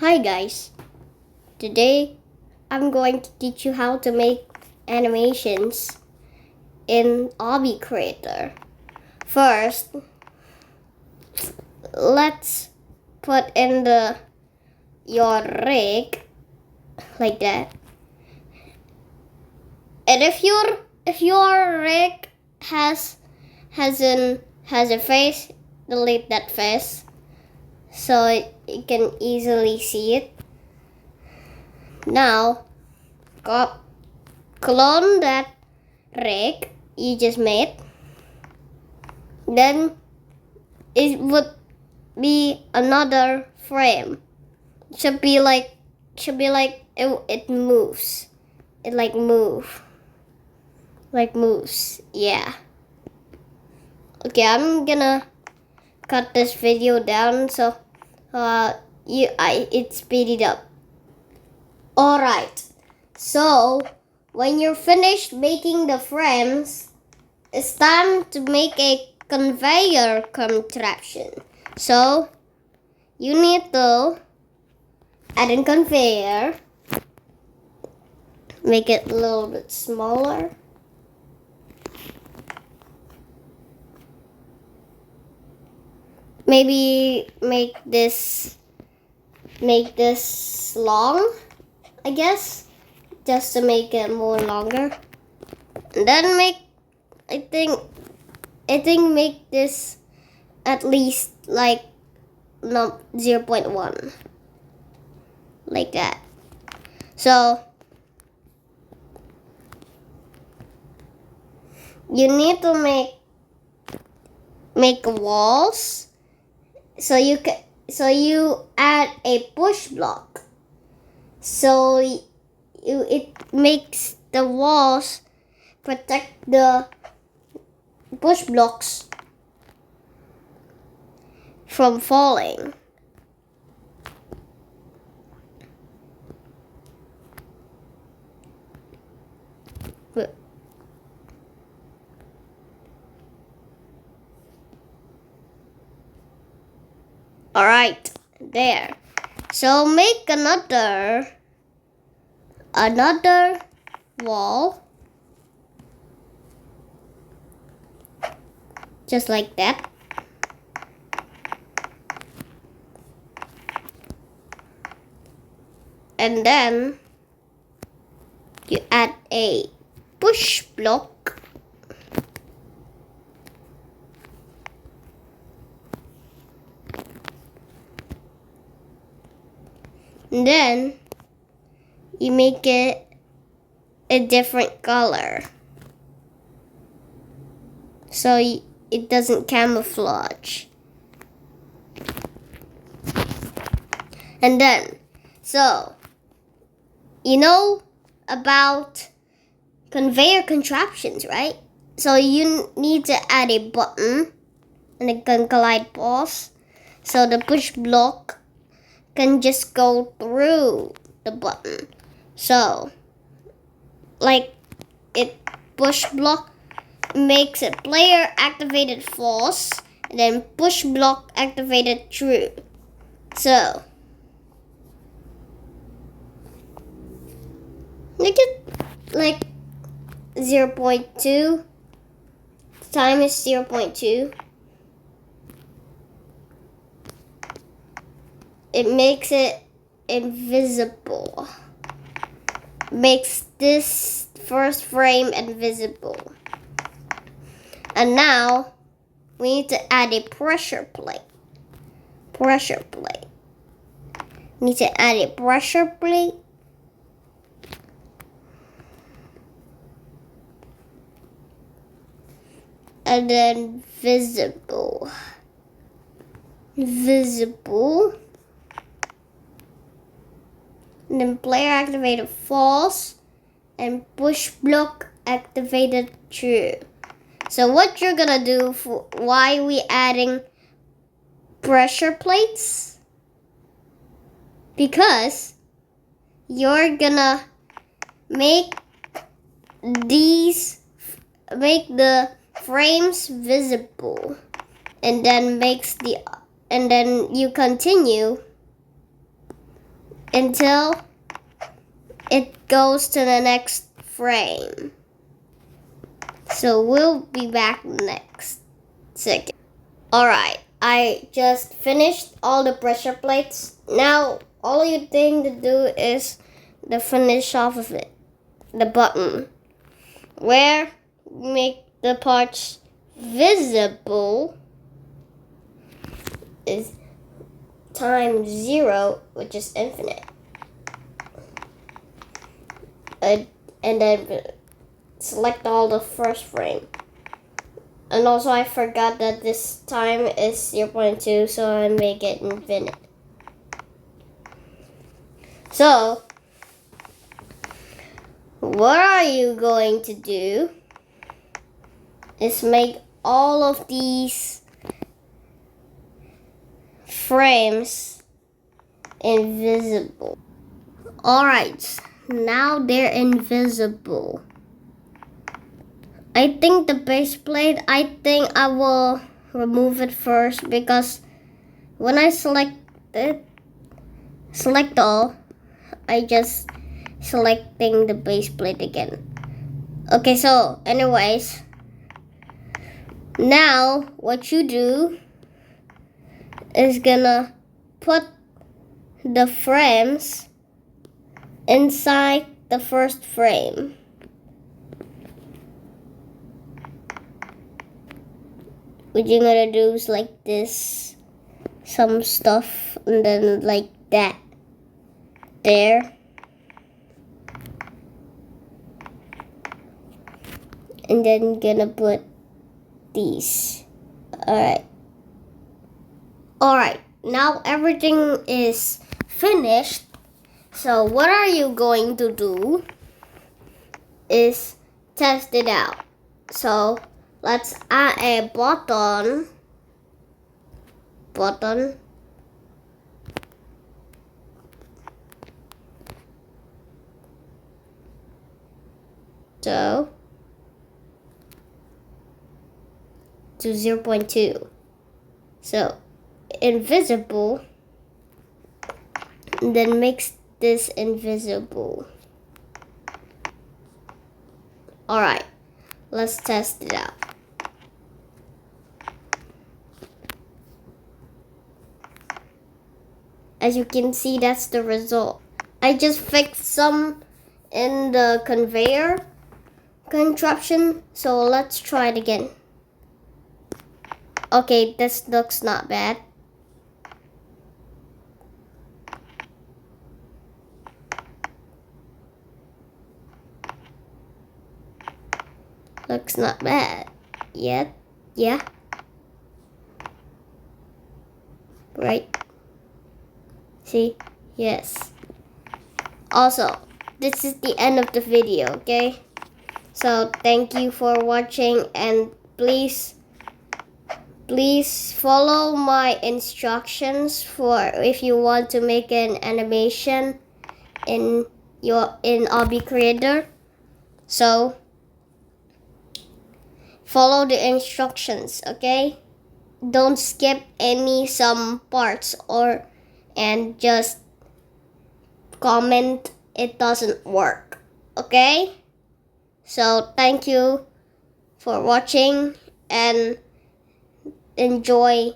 Hi guys, today I'm going to teach you how to make animations in Obby Creator. First, let's put in your rig like that. And if your rig has a face, delete that face so you can easily see it. Now, clone that rig you just made. Then it would be another frame. Should be like it moves. It moves. Yeah. Okay, I'm gonna cut this video down so it speed it up. Alright, so when you're finished making the frames, it's time to make a conveyor contraption. So you need to add a conveyor, make it a little bit smaller. Maybe make this long, I guess, just to make it more longer. And then I think make this at least like 0.1, like that. So you need to make walls. So you add a push block. So it makes the walls protect the push blocks from falling. Alright, there. So make another wall, just like that. And then you add a push block. And then you make it a different color so it doesn't camouflage. And then, so you know about conveyor contraptions, right? So you need to add a button and it can collide pause, so the push block can just go through the button. So like it push block makes it player activated false and then push block activated true. So make it like 0.2. Time is 0.2. It makes it invisible. Makes this first frame invisible. And now we need to add a pressure plate. Need to add a pressure plate. And then visible. And then player activated false and push block activated true. So what you're gonna do why we adding pressure plates? Because you're gonna make the frames visible, and then you continue until it goes to the next frame. So we'll be back next second. Alright, I just finished all the pressure plates. Now all you think to do is the finish off of it. The button. Where make the parts visible is times 0, which is infinite. And then select all the first frame. And also I forgot that this time is 0.2, so I make it infinite. So, what are you going to do is make all of these frames invisible. Alright, now they're invisible. I think the base plate, I think I will remove it first, because when I select all, I just selecting the base plate again. Okay, so anyways, now what you do is gonna put the frames inside the first frame. What you're gonna do is like this, some stuff, and then like that there. And then gonna put these. Alright, now everything is finished. So what are you going to do is test it out. So let's add a button. So to 0.2. So invisible, and then makes this invisible. Alright, let's test it out. As you can see, that's the result. I just fixed some in the conveyor contraption, so let's try it again. Okay, this looks not bad. Looks not bad. Yeah. Right? See? Yes. Also, this is the end of the video, okay? So, thank you for watching, and please follow my instructions for if you want to make an animation in Obby Creator. So follow the instructions, okay? Don't skip some parts and just comment it doesn't work, okay? So thank you for watching, and enjoy